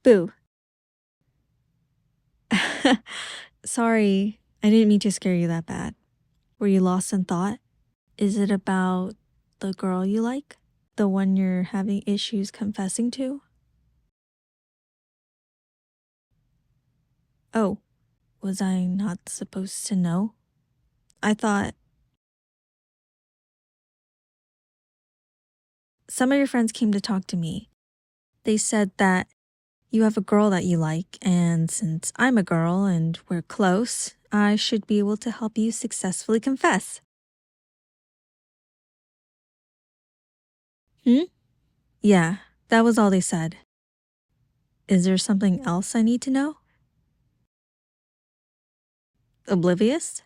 Boo. Sorry, I didn't mean to scare you that bad. Were you lost in thought? Is it about the girl you like? The one you're having issues confessing to? Oh, was I not supposed to know? I thought... Some of your friends came to talk to me. They said that you have a girl that you like, and since I'm a girl and we're close, I should be able to help you successfully confess. Yeah, that was all they said. Is there something else I need to know? Oblivious?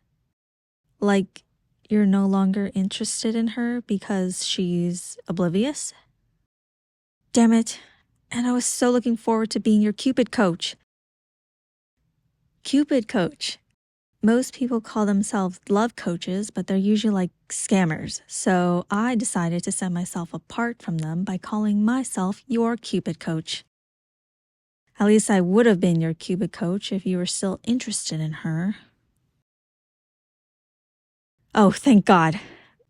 Like, you're no longer interested in her because she's oblivious? Damn it. And I was so looking forward to being your Cupid coach. Cupid coach. Most people call themselves love coaches, but they're usually like scammers. So I decided to set myself apart from them by calling myself your Cupid coach. At least I would have been your Cupid coach if you were still interested in her. Oh, thank God.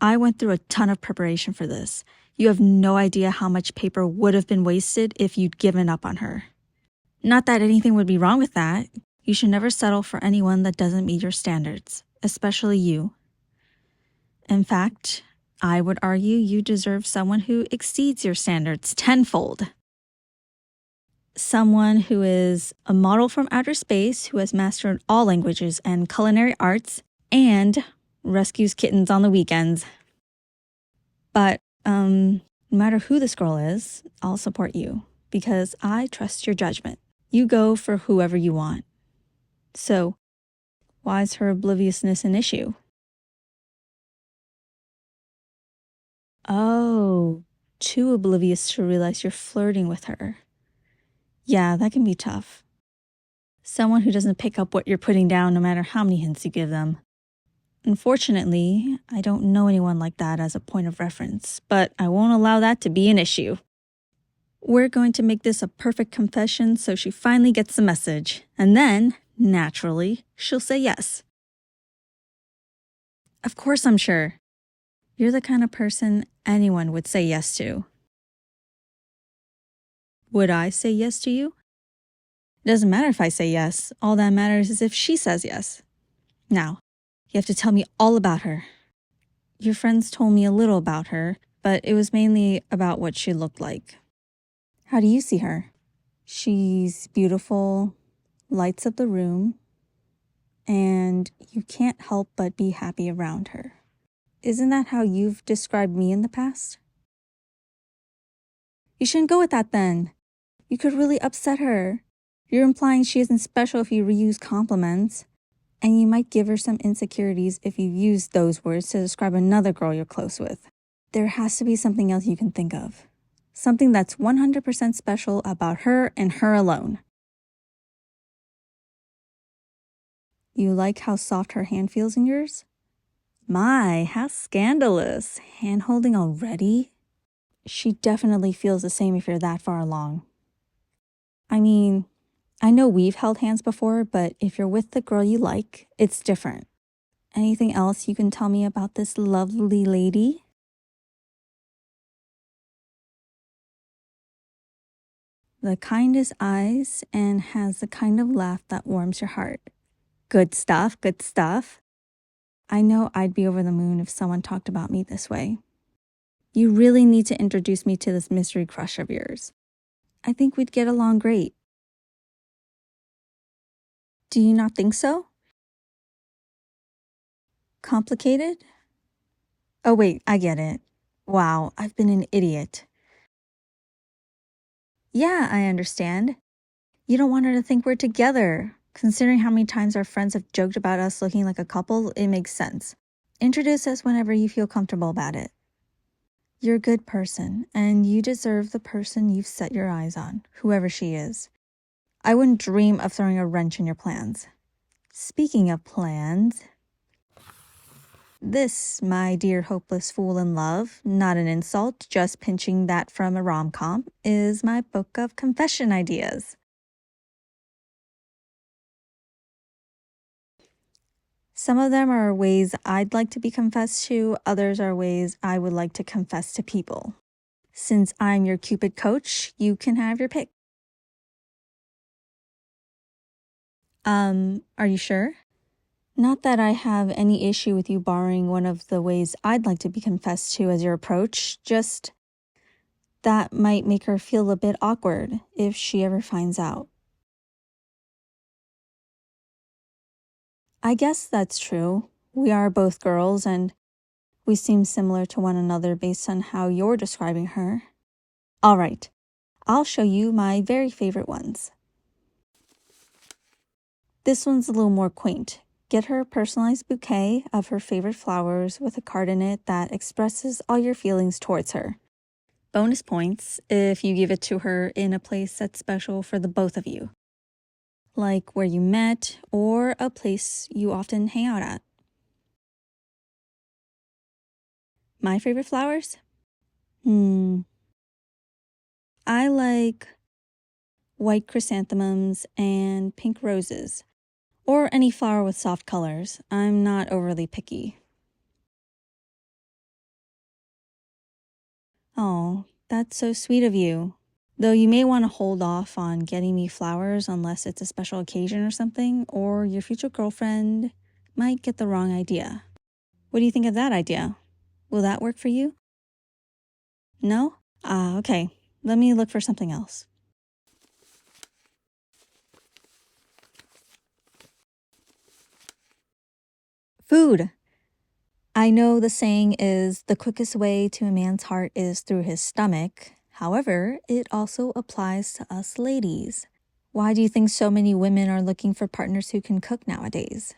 I went through a ton of preparation for this. You have no idea how much paper would have been wasted if you'd given up on her. Not that anything would be wrong with that. You should never settle for anyone that doesn't meet your standards, especially you. In fact, I would argue you deserve someone who exceeds your standards tenfold. Someone who is a model from outer space who has mastered all languages and culinary arts and rescues kittens on the weekends. But, no matter who this girl is, I'll support you because I trust your judgment. You go for whoever you want. So, why is her obliviousness an issue? Oh, too oblivious to realize you're flirting with her. Yeah, that can be tough. Someone who doesn't pick up what you're putting down no matter how many hints you give them. Unfortunately, I don't know anyone like that as a point of reference, but I won't allow that to be an issue. We're going to make this a perfect confession so she finally gets the message, and then, naturally, she'll say yes. Of course I'm sure. You're the kind of person anyone would say yes to. Would I say yes to you? It doesn't matter if I say yes. All that matters is if she says yes. Now, you have to tell me all about her. Your friends told me a little about her, but it was mainly about what she looked like. How do you see her? She's beautiful, lights up the room, and you can't help but be happy around her. Isn't that how you've described me in the past? You shouldn't go with that then. You could really upset her. You're implying she isn't special if you reuse compliments. And you might give her some insecurities if you use those words to describe another girl you're close with. There has to be something else you can think of. Something that's 100% special about her and her alone. You like how soft her hand feels in yours? My, how scandalous. Hand-holding already? She definitely feels the same if you're that far along. I mean, I know we've held hands before, but if you're with the girl you like, it's different. Anything else you can tell me about this lovely lady? The kindest eyes and has the kind of laugh that warms your heart. Good stuff, good stuff. I know I'd be over the moon if someone talked about me this way. You really need to introduce me to this mystery crush of yours. I think we'd get along great. Do you not think so? Complicated? Oh wait, I get it. Wow, I've been an idiot. Yeah, I understand. You don't want her to think we're together. Considering how many times our friends have joked about us looking like a couple, it makes sense. Introduce us whenever you feel comfortable about it. You're a good person, and you deserve the person you've set your eyes on, whoever she is. I wouldn't dream of throwing a wrench in your plans. Speaking of plans, this, my dear hopeless fool in love, not an insult, just pinching that from a rom-com, is my book of confession ideas. Some of them are ways I'd like to be confessed to, others are ways I would like to confess to people. Since I'm your Cupid coach, you can have your pick. Are you sure? Not that I have any issue with you borrowing one of the ways I'd like to be confessed to as your approach, just that might make her feel a bit awkward if she ever finds out. I guess that's true. We are both girls and we seem similar to one another based on how you're describing her. All right, I'll show you my very favorite ones. This one's a little more quaint. Get her a personalized bouquet of her favorite flowers with a card in it that expresses all your feelings towards her. Bonus points if you give it to her in a place that's special for the both of you, like where you met or a place you often hang out at. My favorite flowers? I like white chrysanthemums and pink roses, or any flower with soft colors. I'm not overly picky. Oh, that's so sweet of you. Though you may want to hold off on getting me flowers unless it's a special occasion or something, or your future girlfriend might get the wrong idea. What do you think of that idea? Will that work for you? No? Okay. Let me look for something else. Food. I know the saying is the quickest way to a man's heart is through his stomach. However, it also applies to us ladies. Why do you think so many women are looking for partners who can cook nowadays?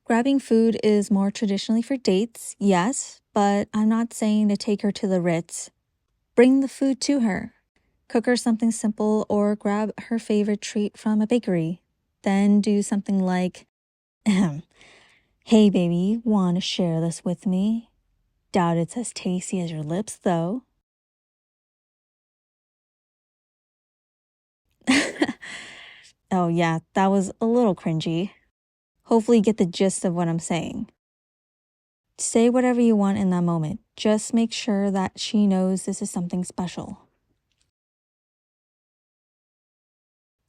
Grabbing food is more traditionally for dates, yes, but I'm not saying to take her to the Ritz. Bring the food to her. Cook her something simple or grab her favorite treat from a bakery. Then do something like, hey baby, want to share this with me? Doubt it's as tasty as your lips though. Oh yeah, that was a little cringy. Hopefully you get the gist of what I'm saying. Say whatever you want in that moment. Just make sure that she knows this is something special.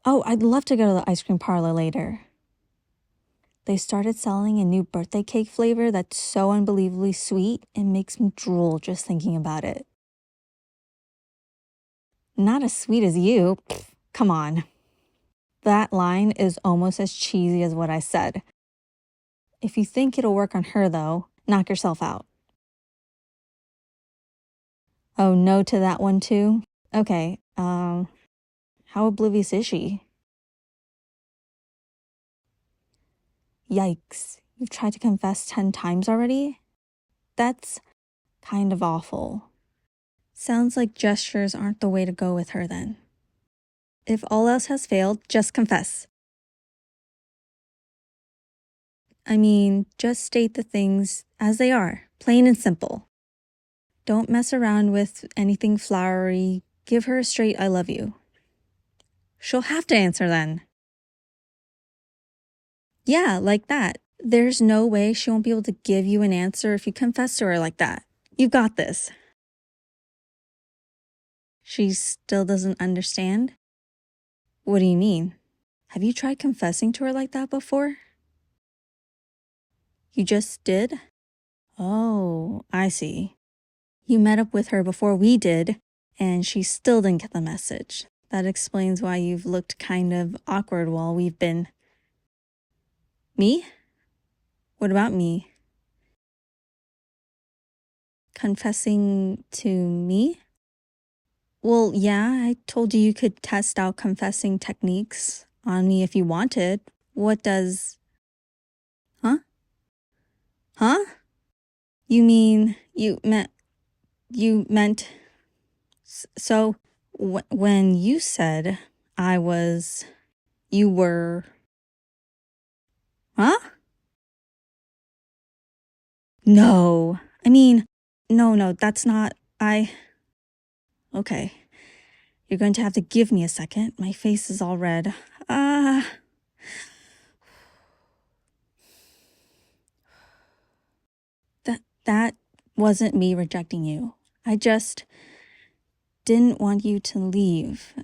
Oh, I'd love to go to the ice cream parlor later. They started selling a new birthday cake flavor that's so unbelievably sweet, it makes me drool just thinking about it. Not as sweet as you. Pfft, come on. That line is almost as cheesy as what I said. If you think it'll work on her, though, knock yourself out. Oh, no to that one, too? Okay, how oblivious is she? Yikes, you've tried to confess 10 times already? That's kind of awful. Sounds like gestures aren't the way to go with her then. If all else has failed, just confess. I mean, just state the things as they are, plain and simple. Don't mess around with anything flowery. Give her a straight I love you. She'll have to answer then. Yeah, like that. There's no way she won't be able to give you an answer if you confess to her like that. You got this. She still doesn't understand? What do you mean? Have you tried confessing to her like that before? You just did? Oh, I see. You met up with her before we did, and she still didn't get the message. That explains why you've looked kind of awkward while we've been... Me? What about me? Confessing to me? Well, yeah, I told you could test out confessing techniques on me if you wanted. What does... Huh? Huh? You mean you meant... So, when you said you were... Huh? No. I mean, no, that's not... Okay. You're going to have to give me a second. My face is all red. Uh, that wasn't me rejecting you. I just didn't want you to leave.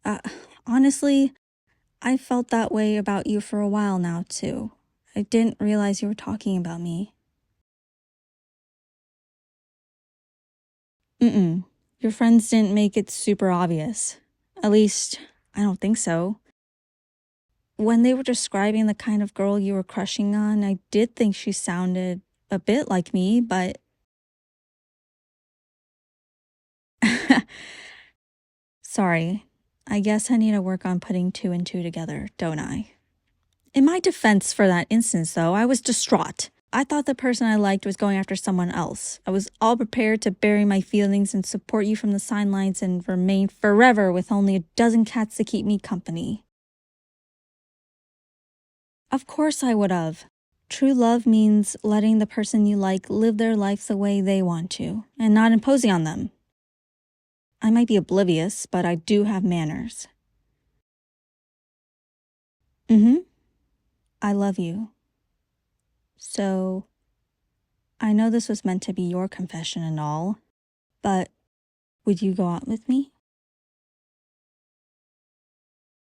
Uh, honestly, I felt that way about you for a while now, too. I didn't realize you were talking about me. Mm-mm. Your friends didn't make it super obvious. At least, I don't think so. When they were describing the kind of girl you were crushing on, I did think she sounded a bit like me, but... Sorry. I guess I need to work on putting two and two together, don't I? In my defense for that instance, though, I was distraught. I thought the person I liked was going after someone else. I was all prepared to bury my feelings and support you from the sidelines and remain forever with only a dozen cats to keep me company. Of course I would have. True love means letting the person you like live their life the way they want to, and not imposing on them. I might be oblivious, but I do have manners. I love you. So, I know this was meant to be your confession and all, but would you go out with me?